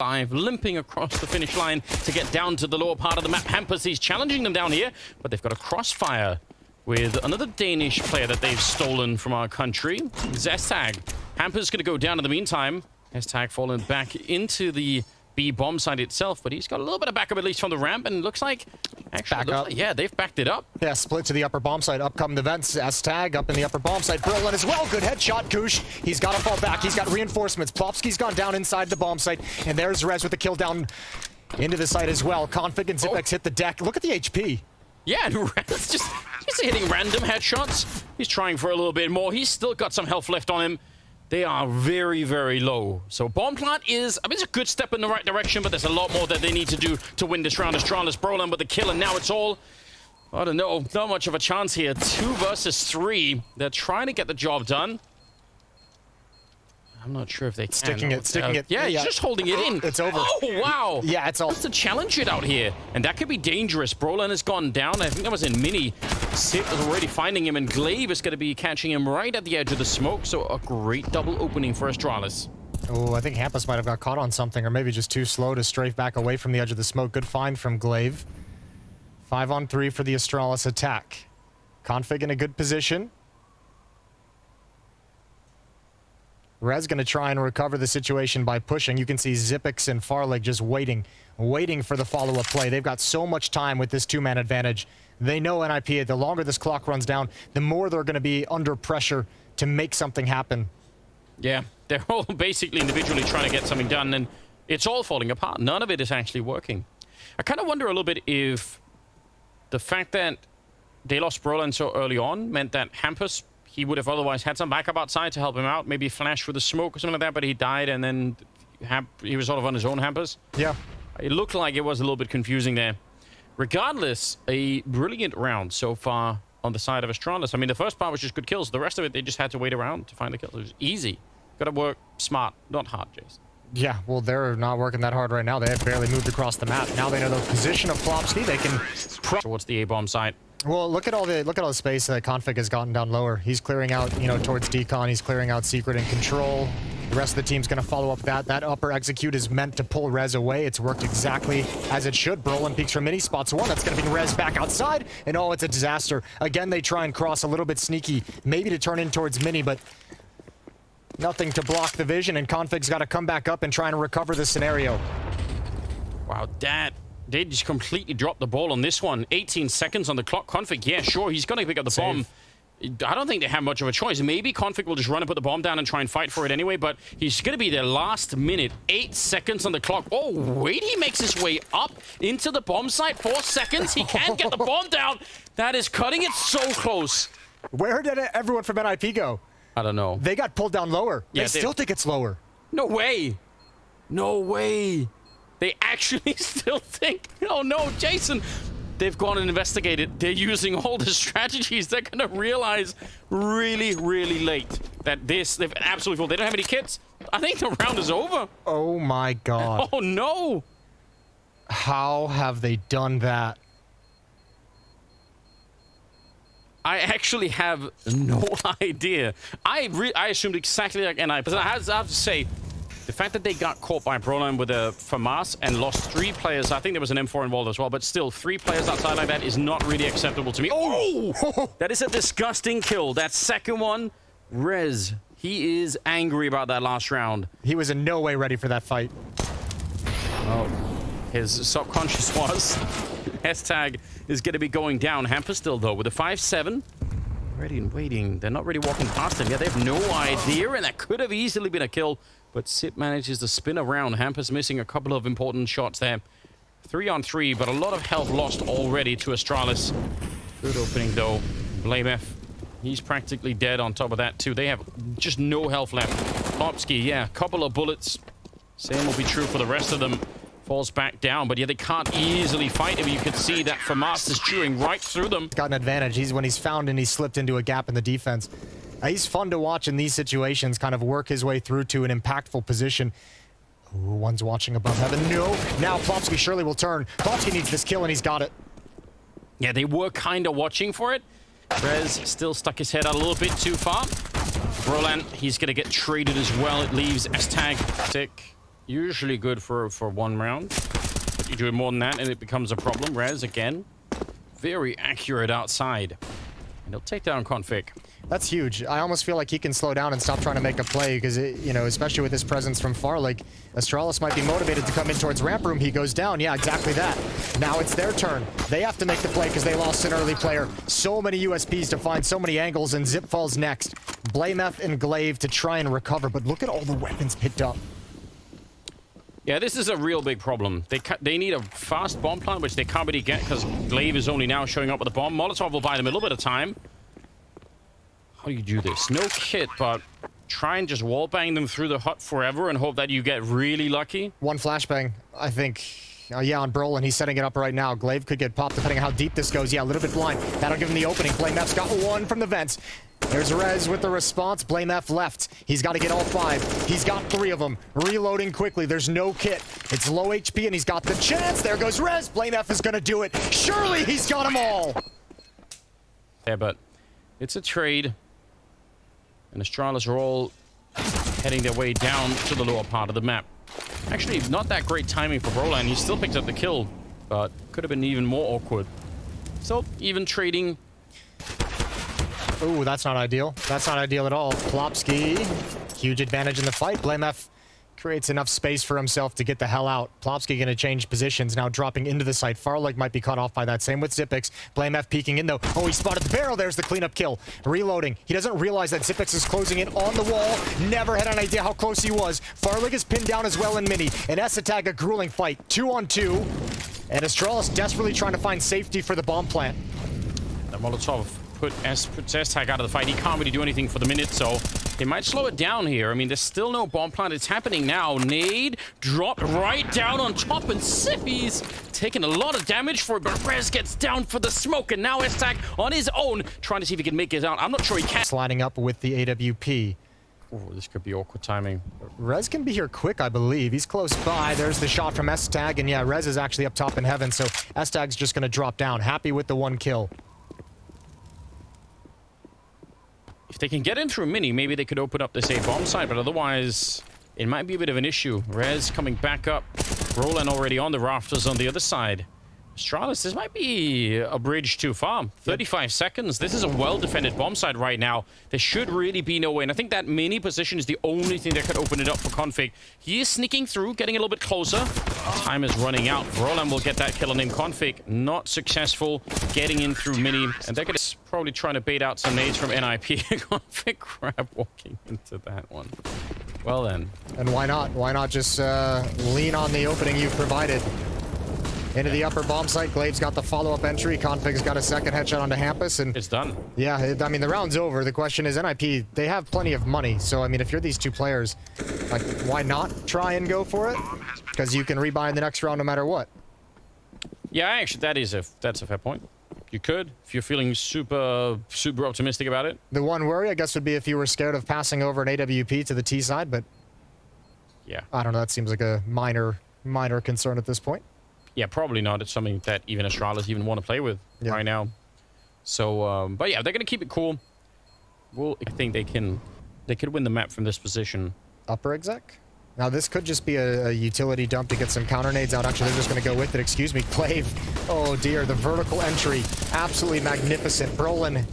limping across the finish line to get down to the lower part of the map. Hampus, he's challenging them down here, but they've got a crossfire with another Danish player that they've stolen from our country. Zestag. Hampus going to go down in the meantime. Zestag falling back into the B bomb site itself, but he's got a little bit of backup at least from the ramp, and it looks like actually yeah, they've backed it up. Yeah, split to the upper bomb site. Up come the vents. Zestag up in the upper bomb site. Berlin as well. Good headshot. Goosh. He's got to fall back. He's got reinforcements. Plopsky's gone down inside the bomb site, and there's Rez with the kill down into the site as well. Config and Zipex hit the deck. Look at the HP. Yeah, and Rez just he's hitting random headshots. He's trying for a little bit more. He's still got some health left on him. They are very, very low. So bomb plant is, I mean, it's a good step in the right direction, but there's a lot more that they need to do to win this round. Astralis, Brolan with the kill, and now it's all, I don't know, not much of a chance here. 2 versus 3. They're trying to get the job done. I'm not sure if they can. Sticking it. Yeah, he's just holding it in. It's over. Oh, wow. Yeah, it's all. To challenge it out here, and that could be dangerous. Brolan has gone down. I think that was in mini. Sip is already finding him, and Glaive is going to be catching him right at the edge of the smoke. So a great double opening for Astralis. Oh, I think Hampus might have got caught on something, or maybe just too slow to strafe back away from the edge of the smoke. Good find from Glaive. 5-on-3 for the Astralis attack. Config in a good position. Rez going to try and recover the situation by pushing. You can see Zipex and Farlig just waiting for the follow-up play. They've got so much time with this 2-man advantage. They know NIP, the longer this clock runs down, the more they're going to be under pressure to make something happen. Yeah, they're all basically individually trying to get something done, and it's all falling apart. None of it is actually working. I kind of wonder a little bit if the fact that they lost Brolan so early on meant that Hampus, he would have otherwise had some backup outside to help him out. Maybe flash with the smoke or something like that, but he died, and then he was sort of on his own, Hampus. Yeah. It looked like it was a little bit confusing there. Regardless, a brilliant round so far on the side of Astralis. I mean, the first part was just good kills. The rest of it, they just had to wait around to find the kills. It was easy. Got to work smart, not hard, Jason. Yeah, well, they're not working that hard right now. They have barely moved across the map. Now they know the position of Plopsky. They can towards the A-bomb site. Well, look at all the space that Config has gotten down lower. He's clearing out, towards Decon. He's clearing out Secret and Control. The rest of the team's going to follow up that. That upper execute is meant to pull Rez away. It's worked exactly as it should. Brolan peeks from mini spots 1. That's going to bring Rez back outside. And oh, it's a disaster. Again, they try and cross a little bit sneaky, maybe to turn in towards mini, but nothing to block the vision. And Config's got to come back up and try and recover the scenario. Wow, they just completely dropped the ball on this one. 18 seconds on the clock. Config, yeah, sure, he's going to pick up the bomb. I don't think they have much of a choice. Maybe Config will just run and put the bomb down and try and fight for it anyway, but he's going to be there last minute. 8 seconds on the clock. Oh, wait, he makes his way up into the bomb site. 4 seconds. He can't get the bomb down. That is cutting it so close. Where did everyone from NIP go? I don't know. They got pulled down lower. Yeah, they still think it's lower. No way. No way. They actually still think, oh no, Jason, they've gone and investigated. They're using all the strategies. They're going to realize really, really late that they've absolutely full. They don't have any kits. I think the round is over. Oh my God. Oh no. How have they done that? I actually have no idea. I assumed exactly like NI, but I have to say, the fact that they got caught by Brolan with a FAMAS and lost 3 players, I think there was an M4 involved as well, but still, 3 players outside like that is not really acceptable to me. Oh! That is a disgusting kill. That second one, Rez, he is angry about that last round. He was in no way ready for that fight. Oh, his subconscious was. S-tag is going to be going down. Hampus still, though, with a 5-7. Ready and waiting. They're not really walking past him. Yeah, they have no idea, and that could have easily been a kill. But Sip manages to spin around. Hampus missing a couple of important shots there. 3-on-3, but a lot of health lost already to Astralis. Good opening, though. Blamef, he's practically dead on top of that, too. They have just no health left. Plopsky, yeah, a couple of bullets. Same will be true for the rest of them. Falls back down, but yeah, they can't easily fight him. You could see that FAMAS is chewing right through them. Got an advantage. When he's found and he's slipped into a gap in the defense. He's fun to watch in these situations, kind of work his way through to an impactful position. Ooh, one's watching above heaven. No! Now Plopsky surely will turn. Plopsky needs this kill, and he's got it. Yeah, they were kind of watching for it. Rez still stuck his head out a little bit too far. Brolan, he's going to get traded as well. It leaves S-tag. Tick. Usually good for one round. But you do more than that and it becomes a problem. Rez, again, very accurate outside. And he'll take down Config. That's huge. I almost feel like he can slow down and stop trying to make a play because, you know, especially with his presence from Farlig, Astralis might be motivated to come in towards ramp room. He goes down. Yeah, exactly that. Now it's their turn. They have to make the play because they lost an early player. So many USPs to find, so many angles, and Zip falls next. Blamef and Glaive to try and recover, but look at all the weapons picked up. Yeah, this is a real big problem. They need a fast bomb plant, which they can't really get because Glaive is only now showing up with a bomb. Molotov will buy them a little bit of time. How do you do this? No kit, but try and just wallbang them through the hut forever and hope that you get really lucky. One flashbang, I think. Yeah, on Brolin, he's setting it up right now. Glaive could get popped depending on how deep this goes. Yeah, a little bit blind. That'll give him the opening. Blamef's got one from the vents. There's Rez with the response. Blamef left. He's got to get all 5. He's got 3 of them. Reloading quickly. There's no kit. It's low HP, and he's got the chance. There goes Rez. Blamef is going to do it. Surely he's got them all. Yeah, but it's a trade. And Astralis are all heading their way down to the lower part of the map. Actually, not that great timing for Roland. He still picked up the kill, but could have been even more awkward. So, even trading. Ooh, that's not ideal. That's not ideal at all. Plopsky, huge advantage in the fight. Blamef creates enough space for himself to get the hell out. Plopsky going to change positions, now dropping into the site. Farlig might be cut off by that. Same with Zipix. Blamef peeking in, though. Oh, he spotted the barrel. There's the cleanup kill. Reloading. He doesn't realize that Zipix is closing in on the wall. Never had an idea how close he was. Farlig is pinned down as well in mini. And Esatag, a grueling fight. 2-on-2. And Astralis desperately trying to find safety for the bomb plant. The Molotov puts Esatag out of the fight. He can't really do anything for the minute, so they might slow it down here. I mean, there's still no bomb plant. It's happening now. Nade dropped right down on top, and Sippy's taking a lot of damage for it, but Rez gets down for the smoke, and now Esatag on his own, trying to see if he can make it out. I'm not sure he can. Sliding up with the AWP. Oh, this could be awkward timing. Rez can be here quick, I believe. He's close by. There's the shot from Esatag, and yeah, Rez is actually up top in heaven, so Esatag's just going to drop down. Happy with the 1 kill. If they can get in through mini, maybe they could open up this A bomb side, but otherwise, it might be a bit of an issue. Rez coming back up. Roland already on the rafters on the other side. Astralis, this might be a bridge too far. 35 seconds. This is a well-defended bomb site right now. There should really be no way. And I think that mini position is the only thing that could open it up for Config. He is sneaking through, getting a little bit closer. Time is running out. Roland will get that kill on him. Config, not successful getting in through mini. And they're gonna probably trying to bait out some nades from NIP. Config crab walking into that one. Well then. And why not? Why not just lean on the opening you provided? Into the upper bomb site. Glaive's got the follow-up entry. Config's got a second headshot onto Hampus, and it's done. Yeah, I mean, the round's over. The question is, NIP, they have plenty of money. So, I mean, if you're these 2 players, like, why not try and go for it? Because you can rebuy in the next round no matter what. Yeah, actually, that's a fair point. You could, if you're feeling super optimistic about it. The one worry, I guess, would be if you were scared of passing over an AWP to the T side, but yeah, I don't know. That seems like a minor concern at this point. Yeah, probably not. It's something that even Astralis even want to play with right now. So, but yeah, they're going to keep it cool. Well, I think they could win the map from this position. Upper exec? Now, this could just be a utility dump to get some counter nades out. Actually, they're just going to go with it. Excuse me, Glaive. Oh, dear. The vertical entry. Absolutely magnificent. Brolin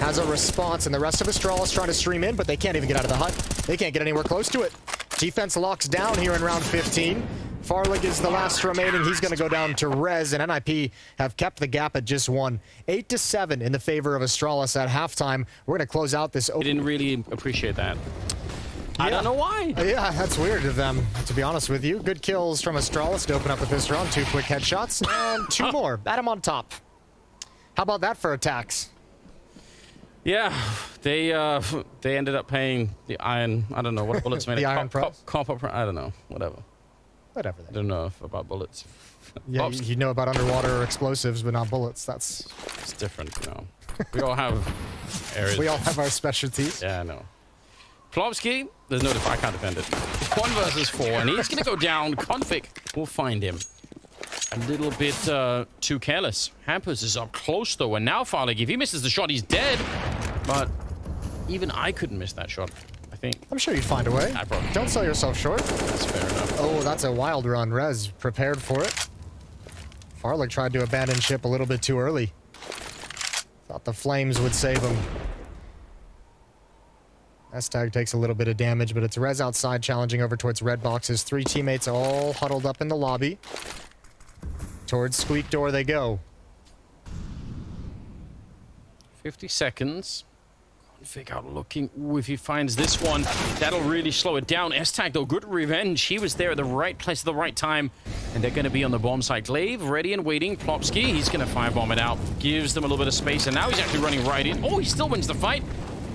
has a response, and the rest of Astralis trying to stream in, but they can't even get out of the hut. They can't get anywhere close to it. Defense locks down here in round 15. Farlig is the last remaining. He's going to go down to Rez, and NIP have kept the gap at just 1. 8-7 in the favor of Astralis at halftime. We're going to close out this. I didn't really appreciate that. Yeah. I don't know why. Yeah, that's weird of them, to be honest with you. Good kills from Astralis to open up the fifth round. 2 quick headshots, and 2 more. Adam on top. How about that for attacks? Yeah, they ended up paying the iron. I don't know what bullets made. The iron price. Copper. I don't know. Whatever. I don't know about bullets. Yeah, you know about underwater explosives, but not bullets. It's different, you know. We all have areas. We all have our specialties. Yeah, I know. Plopsky, there's no I can't defend it. 1 versus 4, and he's gonna go down. Config will find him. A little bit too careless. Hampus is up close though, and now Farlig, if he misses the shot, he's dead. But even I couldn't miss that shot, I think. I'm sure you'd find a way. Don't sell yourself short. That's fair enough. Oh, that's a wild run. Rez prepared for it. Farlick tried to abandon ship a little bit too early. Thought the flames would save him. S-Tag takes a little bit of damage, but it's Rez outside challenging over towards red boxes. 3 teammates all huddled up in the lobby. Towards squeak door they go. 50 seconds. Config out looking. Ooh, if he finds this one, that'll really slow it down. S-Tag, though, good revenge. He was there at the right place at the right time. And they're going to be on the bomb site. Glaive, ready and waiting. Plopsky, he's going to firebomb it out. Gives them a little bit of space. And now he's actually running right in. Oh, he still wins the fight.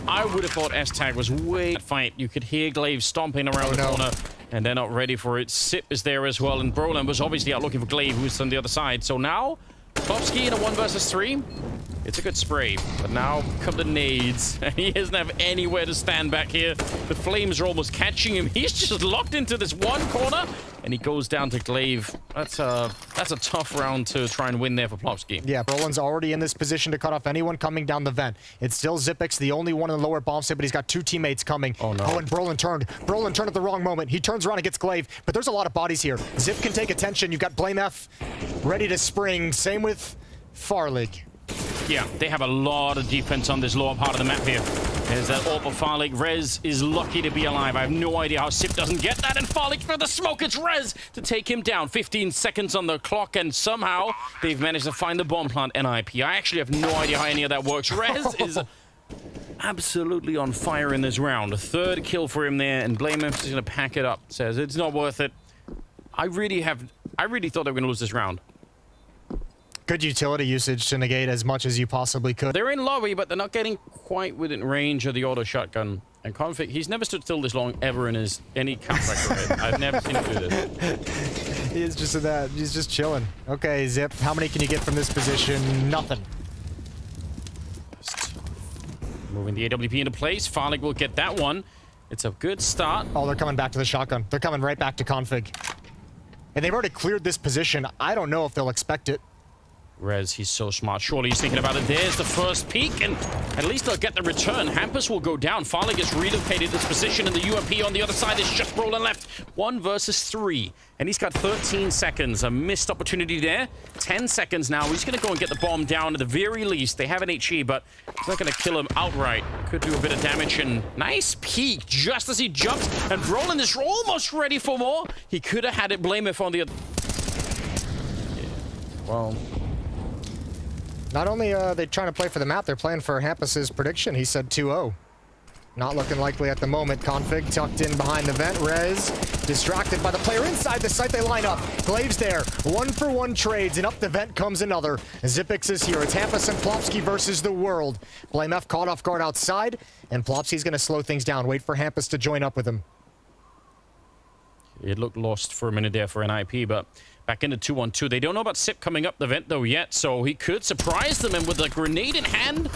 I would have thought S-Tag was way fight. You could hear Glaive stomping around the corner. And they're not ready for it. Sip is there as well. And Brolin was obviously out looking for Glaive, who's on the other side. So now, Plopsky in a 1 versus 3. It's a good spray, but now come the nades. He doesn't have anywhere to stand back here. The flames are almost catching him. He's just locked into this one corner, and he goes down to Glaive. That's a tough round to try and win there for Plopsky. Yeah, Brolin's already in this position to cut off anyone coming down the vent. It's still Zipix, the only one in the lower bomb site, but he's got 2 teammates coming. Oh, no. Oh, and Brolin turned. Brolin turned at the wrong moment. He turns around and gets Glaive, but there's a lot of bodies here. Zip can take attention. You've got Blame F ready to spring. Same with Farlig. Yeah, they have a lot of defense on this lower part of the map here. There's that AWP of Farlig. Rez is lucky to be alive. I have no idea how Sip doesn't get that. And Farlig for the smoke. It's Rez to take him down. 15 seconds on the clock, and somehow they've managed to find the bomb plant NIP. I actually have no idea how any of that works. Rez is absolutely on fire in this round. A 3rd kill for him there, and Blame is going to pack it up. Says it's not worth it. I really thought they were going to lose this round. Good utility usage to negate as much as you possibly could. They're in lobby, but they're not getting quite within range of the auto shotgun. And Config, he's never stood still this long ever in any counter. I've never seen him do this. He is just in that. He's just chilling. Okay, Zip, how many can you get from this position? Nothing. Moving the AWP into place. Farlig will get that one. It's a good start. Oh, they're coming back to the shotgun. They're coming right back to Config. And they've already cleared this position. I don't know if they'll expect it. Rez, he's so smart. Surely he's thinking about it. There's the first peek, and at least they'll get the return. Hampus will go down. Farlig gets relocated this position, and the UMP on the other side is just Brolin left. 1 versus 3. And he's got 13 seconds. A missed opportunity there. 10 seconds now. He's going to go and get the bomb down at the very least. They have an HE, but it's not going to kill him outright. Could do a bit of damage, and nice peek just as he jumps. And Brolin is almost ready for more. He could have had it. Blame if on the other. Yeah. Well. Not only are they trying to play for the map, they're playing for Hampus's prediction. He said 2-0. Not looking likely at the moment. Config tucked in behind the vent. Rez distracted by the player inside the site. They line up. Glaive's there. 1-for-1 trades, and up the vent comes another. Zipix is here. It's Hampus and Plopsky versus the world. Blame F caught off guard outside, and Plopsky's going to slow things down. Wait for Hampus to join up with him. It looked lost for a minute there for NIP, but back into 2-on-2. They don't know about Sip coming up the vent, though, yet, so he could surprise them, and with a grenade in hand,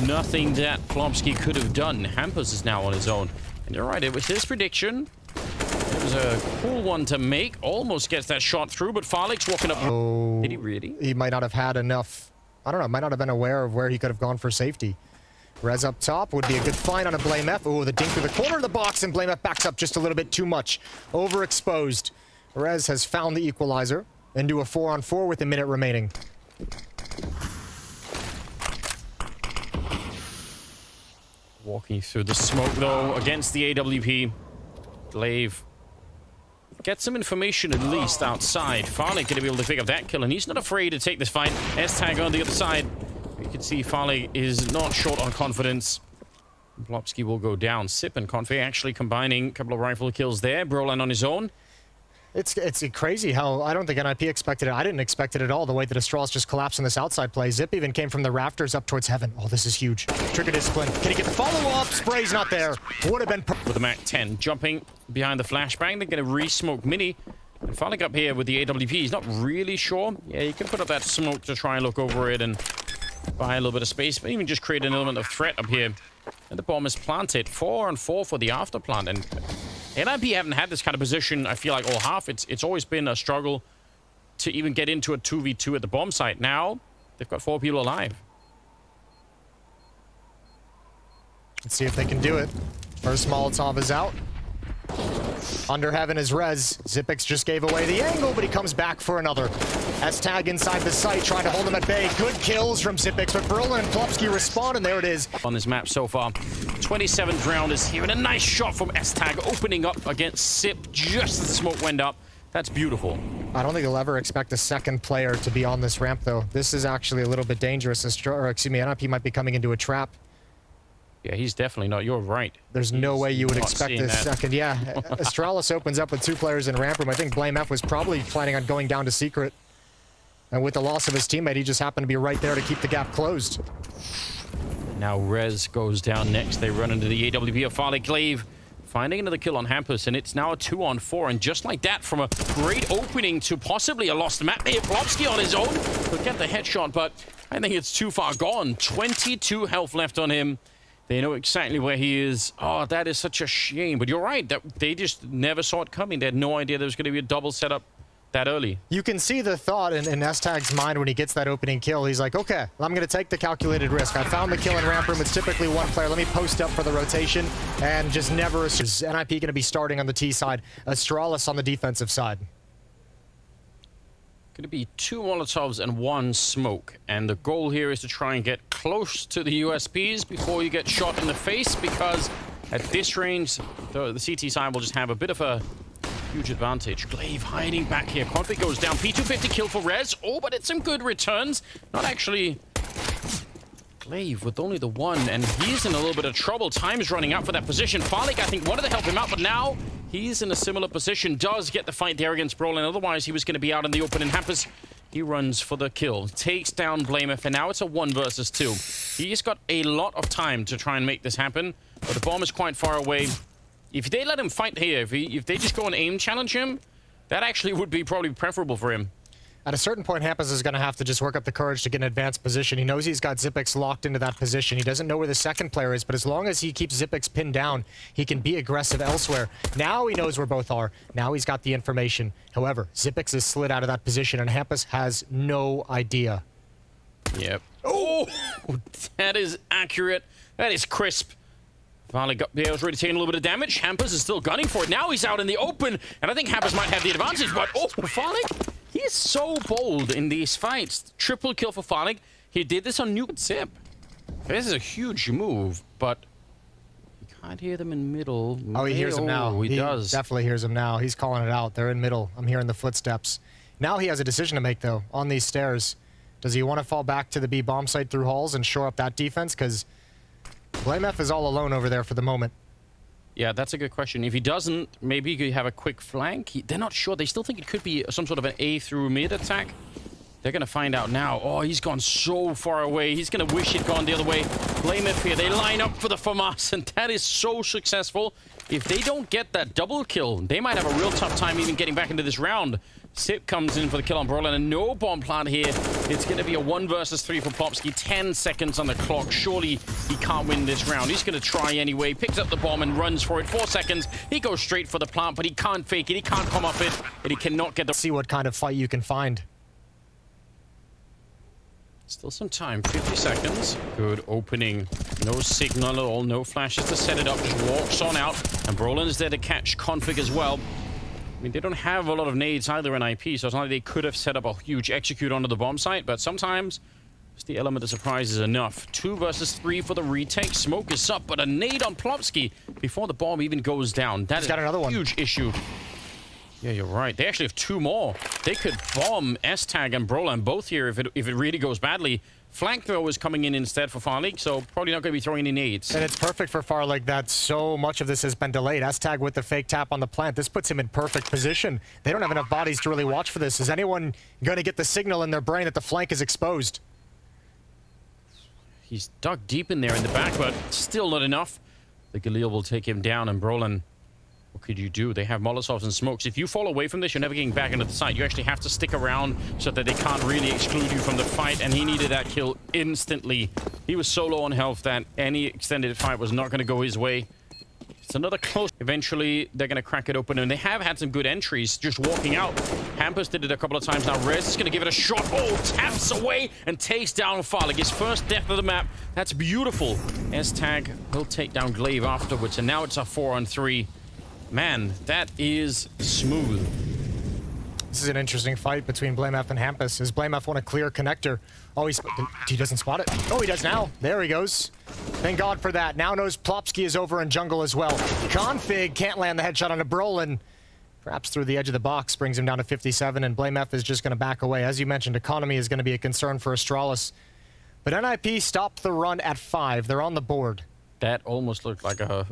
nothing that Plopsky could have done. Hampus is now on his own. And you're right, it was his prediction. It was a cool one to make. Almost gets that shot through, but Farlig's walking up. Oh, did he really? He might not have had enough. I don't know, might not have been aware of where he could have gone for safety. Rez up top would be a good find on a Blame F. Oh, the dink through the corner of the box, and Blame F backs up just a little bit too much. Overexposed. Rez has found the equalizer and do a 4-on-4 with a minute remaining. Walking through the smoke, though, against the AWP. Glaive get some information at least outside. Farlig going to be able to pick up that kill, and he's not afraid to take this fight. S-Tag on the other side. You can see Farlig is not short on confidence. Plopsky will go down. Sip and Config actually combining a couple of rifle kills there. Brolin on his own. It's crazy how I don't think NIP expected it. I didn't expect it at all, the way that Astralis just collapsed in this outside play. Zip even came from the rafters up towards heaven. Oh, this is huge. Trigger discipline. Can he get the follow-up? Spray's not there. Would have been... With the Mac 10 jumping behind the flashbang. They're going to re-smoke Mini. And Farlig up here with the AWP. He's not really sure. Yeah, you can put up that smoke to try and look over it and buy a little bit of space, but even just create an element of threat up here. And the bomb is planted. 4-on-4 for the after plant. And NIP haven't had this kind of position, I feel like, all half. It's always been a struggle to even get into a 2v2 at the bomb site. Now, they've got 4 people alive. Let's see if they can do it. First Molotov is out. Under heaven is Rez. Xyp9x just gave away the angle, but he comes back for another. S-Tag inside the site, trying to hold him at bay. Good kills from Xyp9x, but Brolin and Plopsky respond, and there it is. On this map so far, 27th round is here, and a nice shot from S-Tag opening up against Xyp9x just as the smoke went up. That's beautiful. I don't think you'll ever expect a second player to be on this ramp, though. This is actually a little bit dangerous. NIP might be coming into a trap. Yeah, he's definitely not. You're right. There's no way you would expect this second. Yeah, Astralis opens up with 2 players in ramp room. I think BlameF was probably planning on going down to secret. And with the loss of his teammate, he just happened to be right there to keep the gap closed. Now Rez goes down next. They run into the AWP of Farley Glaive, finding another kill on Hampus, and it's now a 2-on-4. And just like that, from a great opening to possibly a lost map here, Plopsky on his own will get the headshot, but I think it's too far gone. 22 health left on him. They know exactly where he is. Oh, that is such a shame. But you're right. That they just never saw it coming. They had no idea there was going to be a double setup that early. You can see the thought in S-Tag's mind when he gets that opening kill. He's like, okay, I'm going to take the calculated risk. I found the kill in ramp room. It's typically 1 player. Let me post up for the rotation and just never... Is NIP going to be starting on the T side? Astralis on the defensive side. Going to be 2 Molotovs and 1 smoke. And the goal here is to try and get close to the USPs before you get shot in the face, because at this range, the CT side will just have a bit of a huge advantage. Glaive hiding back here. Config goes down. P250 kill for Rez. Oh, but it's some good returns. Not actually... Glaive with only the 1, and he's in a little bit of trouble. Time is running out for that position. Farlig, I think, wanted to help him out, but now he's in a similar position. Does get the fight there against Brolin. Otherwise, he was going to be out in the open. And Hampus, he runs for the kill. Takes down BlameF, and now it's a 1 versus 2. He's got a lot of time to try and make this happen, but the bomb is quite far away. If they let him fight here, if they just go and aim challenge him, that actually would be probably preferable for him. At a certain point, Hampus is going to have to just work up the courage to get an advanced position. He knows he's got Xyp9x locked into that position. He doesn't know where the second player is, but as long as he keeps Xyp9x pinned down, he can be aggressive elsewhere. Now he knows where both are. Now he's got the information. However, Xyp9x is slid out of that position, and Hampus has no idea. Yep. Oh, that is accurate. That is crisp. Finally, Bale's already taking a little bit of damage. Hampus is still gunning for it. Now he's out in the open, and I think Hampus might have the advantage, but oh, Farlig, he is so bold in these fights. Triple kill for Farlig. He did this on Nuke Zip. This is a huge move, but you can't hear them in middle. Oh, he hears him now. He does. Definitely hears him now. He's calling it out. They're in middle. I'm hearing the footsteps. Now he has a decision to make, though, on these stairs. Does he want to fall back to the B bomb site through halls and shore up that defense? Because BlameF is all alone over there for the moment. Yeah, that's a good question. If he doesn't, maybe he could have a quick flank. They're not sure. They still think it could be some sort of an A through mid attack. They're going to find out now. Oh, he's gone so far away. He's going to wish he'd gone the other way. BlameF here. They line up for the FAMAS, and that is so successful. If they don't get that double kill, they might have a real tough time even getting back into this round. Xyp9x comes in for the kill on Brolin, and no bomb plant here. It's going to be a 1 versus 3 for Plopsky. 10 seconds on the clock. Surely he can't win this round. He's going to try anyway. Picks up the bomb and runs for it. 4 seconds. He goes straight for the plant, but he can't fake it. He can't come off it, and he cannot get the... See what kind of fight you can find. Still some time. 50 seconds. Good opening. No signal at all. No flashes to set it up. Just walks on out, and Brolin is there to catch Config as well. I mean, they don't have a lot of nades either in IP, so it's not like they could have set up a huge execute onto the bomb site, but sometimes just the element of surprise is enough. 2 versus 3 for the retake. Smoke is up, but a nade on Plopsky before the bomb even goes down. That is a huge issue. Yeah, you're right. They actually have 2 more. They could bomb S-Tag and Brolin both here if it really goes badly. Flank throw is coming in instead for Farlig, so probably not going to be throwing any nades. And it's perfect for Farlig that so much of this has been delayed. S-Tag with the fake tap on the plant. This puts him in perfect position. They don't have enough bodies to really watch for this. Is anyone going to get the signal in their brain that the flank is exposed? He's dug deep in there in the back, but still not enough. The Galil will take him down, and Brolin, what could you do? They have Molotovs and smokes. If you fall away from this, you're never getting back into the site. You actually have to stick around so that they can't really exclude you from the fight, and he needed that kill instantly. He was so low on health that any extended fight was not going to go his way. It's another close. Eventually, they're going to crack it open, and they have had some good entries just walking out. Hampus did it a couple of times now. Rez is going to give it a shot. Oh, taps away and takes down Farlig. His first death of the map. That's beautiful. S-Tag will take down Glaive afterwards, and now it's a 4-on-3. Man, that is smooth. This is an interesting fight between BlameF and Hampus. Does BlameF want a clear connector? Oh, he doesn't spot it. Oh, he does now. There he goes. Thank God for that. Now knows Plopsky is over in jungle as well. Config can't land the headshot on a Brolin. Perhaps through the edge of the box brings him down to 57, and BlameF is just going to back away. As you mentioned, economy is going to be a concern for Astralis. But NIP stopped the run at 5. They're on the board. That almost looked like a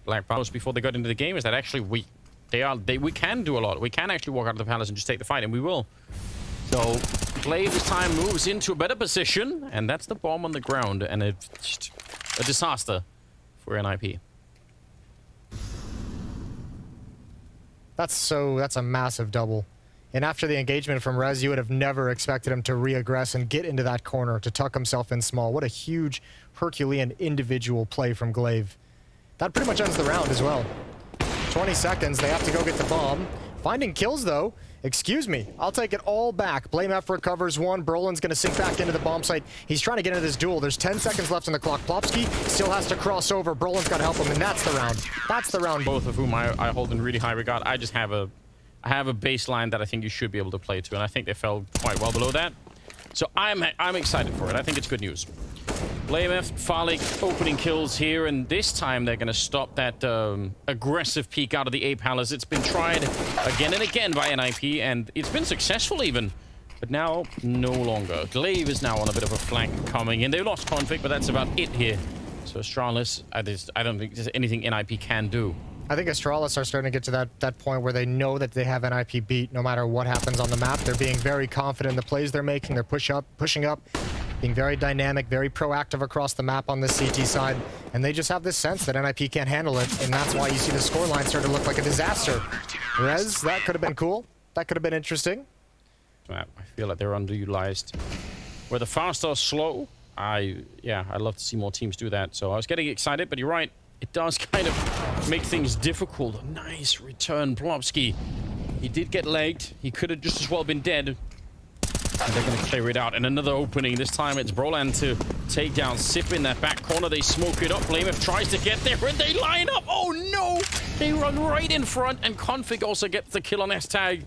Black Palace before they got into the game. Is that actually we can do a lot. We can actually walk out of the palace and just take the fight, and we will. So Glaive this time moves into a better position, and that's the bomb on the ground, and it's just a disaster for NIP. That's a massive double. And after the engagement from Rez, you would have never expected him to re-aggress and get into that corner to tuck himself in small. What a huge Herculean individual play from Glaive. That pretty much ends the round as well. 20 seconds, they have to go get the bomb. Finding kills though. Excuse me, I'll take it all back. BlameF recovers one. Brolin's gonna sink back into the bomb site. He's trying to get into this duel. There's 10 seconds left on the clock. Plopsky still has to cross over. Brolin's gotta help him, and that's the round. That's the round. Both of whom I hold in really high regard. I just have a baseline that I think you should be able to play to, and I think they fell quite well below that. So I'm excited for it. I think it's good news. BlameF, Farlig opening kills here, and this time they're going to stop that aggressive peek out of the A Palace. It's been tried again and again by NIP, and it's been successful even. But now, no longer. Glaive is now on a bit of a flank coming in. They lost Config, but that's about it here. So Astralis, I don't think there's anything NIP can do. I think Astralis are starting to get to that point where they know that they have NIP beat no matter what happens on the map. They're being very confident in the plays they're making. They're pushing up, being very dynamic, very proactive across the map on the CT side. And they just have this sense that NIP can't handle it. And that's why you see the scoreline start to look like a disaster. Rez, that could have been cool. That could have been interesting. I feel like they're underutilized. Where the fast are slow, I'd love to see more teams do that. So I was getting excited, but you're right. It does kind of make things difficult. Nice return, Plopsky. He did get legged. He could have just as well been dead. And they're going to clear it out. And another opening. This time it's Brolan to take down Sip in that back corner. They smoke it up. BlameF tries to get there, and they line up. Oh, no! They run right in front, and Config also gets the kill on S-Tag.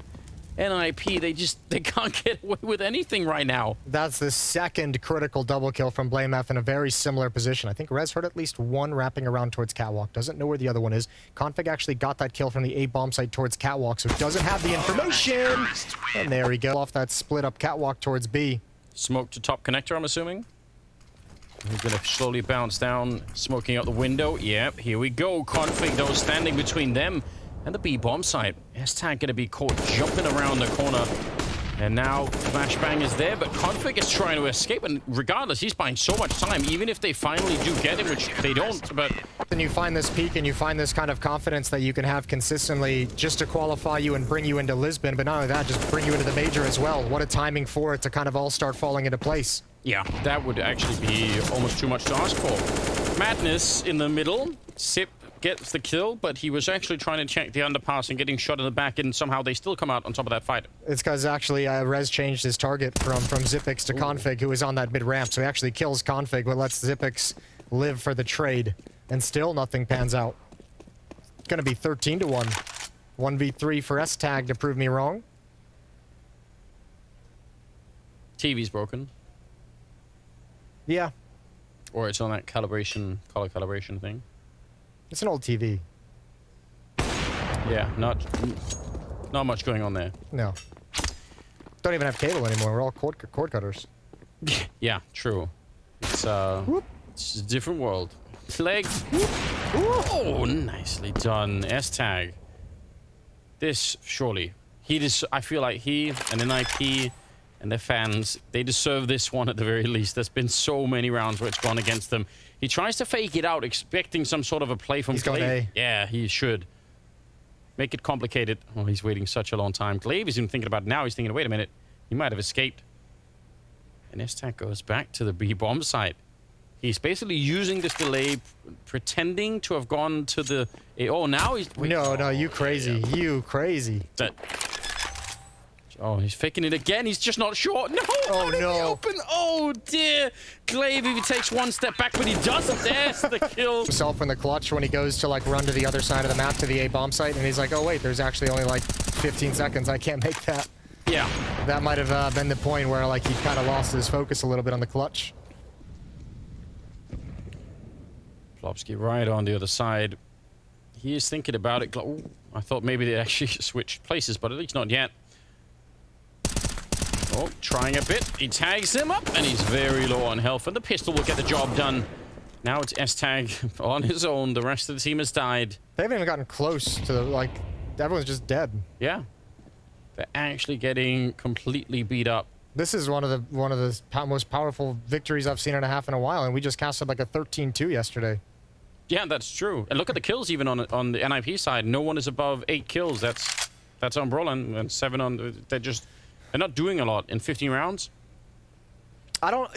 NIP, they can't get away with anything right now. That's the second critical double kill from BlameF in a very similar position. I think Rez heard at least one wrapping around towards Catwalk. Doesn't know where the other one is. Config actually got that kill from the A bomb site towards Catwalk, so doesn't have the information. And there we go, off that split up Catwalk towards B. Smoke to top connector, I'm assuming. He's gonna slowly bounce down, smoking out the window. Yep, here we go. Config, though, standing between them and the B bomb site. S-Tag gonna be caught jumping around the corner. And now Flashbang is there, but Config is trying to escape, and regardless, he's buying so much time, even if they finally do get him, which they don't, but... Then you find this peak and you find this kind of confidence that you can have consistently just to qualify you and bring you into Lisbon, but not only that, just bring you into the major as well. What a timing for it to kind of all start falling into place. Yeah, that would actually be almost too much to ask for. Madness in the middle. Sip gets the kill, but he was actually trying to check the underpass and getting shot in the back, and somehow they still come out on top of that fight. It's because actually Rez changed his target from Zipix to Config, who was on that mid-ramp, so he actually kills Config, but lets Zipix live for the trade. And still nothing pans out. It's going to be 13-1. 1v3 for S-Tag to prove me wrong. TV's broken. Yeah. Or it's on that color calibration thing. It's an old TV. Yeah, not much going on there. No. Don't even have cable anymore. We're all cord cutters. Yeah, true. It's it's a different world. Leg. Oh, nicely done. S-Tag. This, surely. I feel like he and NIP and their fans, they deserve this one at the very least. There's been so many rounds where it's gone against them. He tries to fake it out, expecting some sort of a play from Glaive. A. Yeah, he should. Make it complicated. Oh, he's waiting such a long time. Glaive is even thinking about it now. He's thinking, wait a minute. He might have escaped. And S-Tag goes back to the B bomb site. He's basically using this delay, pretending to have gone to the... Oh, now he's... Wait, No, you crazy. yeah. You crazy. Oh, he's faking it again. He's just not sure. No! Oh, no. Open. Oh, dear. Glaive, if he takes one step back, but he doesn't. There's the kill. Himself in the clutch when he goes to, like, run to the other side of the map to the A bomb site, and he's like, oh, wait, there's actually only, like, 15 seconds. I can't make that. Yeah. That might have been the point where, like, he kind of lost his focus a little bit on the clutch. Plopsky right on the other side. He is thinking about it. Oh, I thought maybe they actually switched places, but at least not yet. Oh, trying a bit. He tags him up, and he's very low on health, and the pistol will get the job done. Now it's S-Tag on his own. The rest of the team has died. They haven't even gotten close to the, like, everyone's just dead. Yeah. They're actually getting completely beat up. This is one of the most powerful victories I've seen in a while, and we just casted like a 13-2 yesterday. Yeah, that's true. And look at the kills even on the NIP side. No one is above 8 kills. That's on Brolan, and 7 on... They're not doing a lot in 15 rounds. I don't,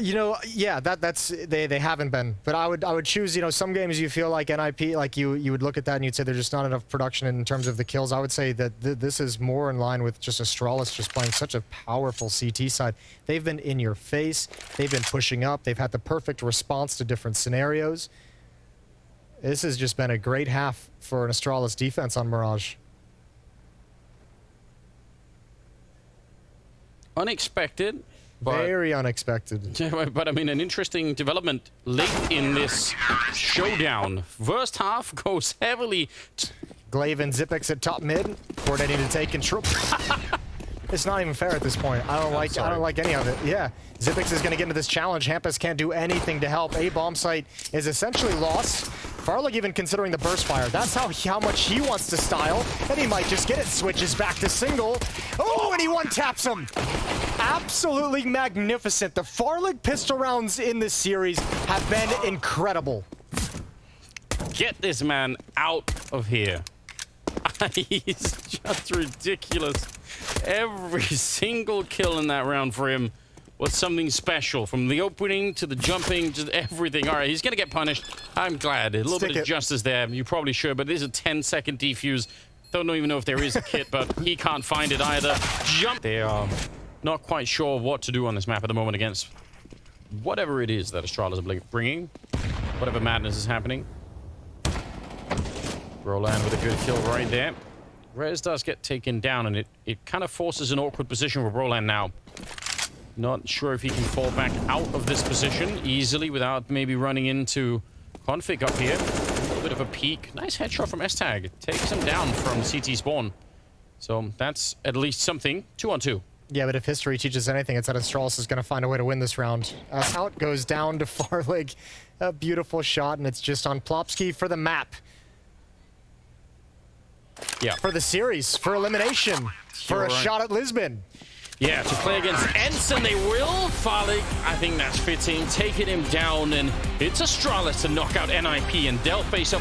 yeah, they haven't been. But I would choose, some games you feel like NIP, like you would look at that and you'd say there's just not enough production in terms of the kills. I would say that this is more in line with just Astralis just playing such a powerful CT side. They've been in your face. They've been pushing up. They've had the perfect response to different scenarios. This has just been a great half for an Astralis defense on Mirage. Unexpected. But, very unexpected. But I mean, an interesting development late in this showdown. First half goes heavily. Glaive and Zipex at top mid, coordinating to take control. It's not even fair at this point. I don't like any of it. Yeah, Zipex is going to get into this challenge. Hampus can't do anything to help. A bomb site is essentially lost. Farlig even considering the burst fire. That's how much he wants to style. And he might just get it. Switches back to single. Oh, and he one-taps him. Absolutely magnificent. The Farlig pistol rounds in this series have been incredible. Get this man out of here. He's just ridiculous. Every single kill in that round for him was something special. From the opening to the jumping, just everything. All right, he's going to get punished. I'm glad. A little bit of justice there. You probably should, but it is a 10-second defuse. Don't even know if there is a kit, but he can't find it either. Jump. They are not quite sure what to do on this map at the moment against whatever it is that Astralis are bringing. Whatever madness is happening. Roland with a good kill right there. Rez does get taken down, and it kind of forces an awkward position for Roland now. Not sure if he can fall back out of this position easily without maybe running into Config up here. A little bit of a peek. Nice headshot from S-Tag. Takes him down from CT spawn. So that's at least something. 2-on-2. Yeah, but if history teaches anything, it's that Astralis is going to find a way to win this round. Out goes down to Farlig. A beautiful shot, and it's just on Plopsky for the map. Yeah. For the series, for elimination, for a shot at Lisbon. Yeah, to play against Ensign, they will. Farlig, I think that's fitting, taking him down, and it's Astralis to knock out NIP, and they'll face up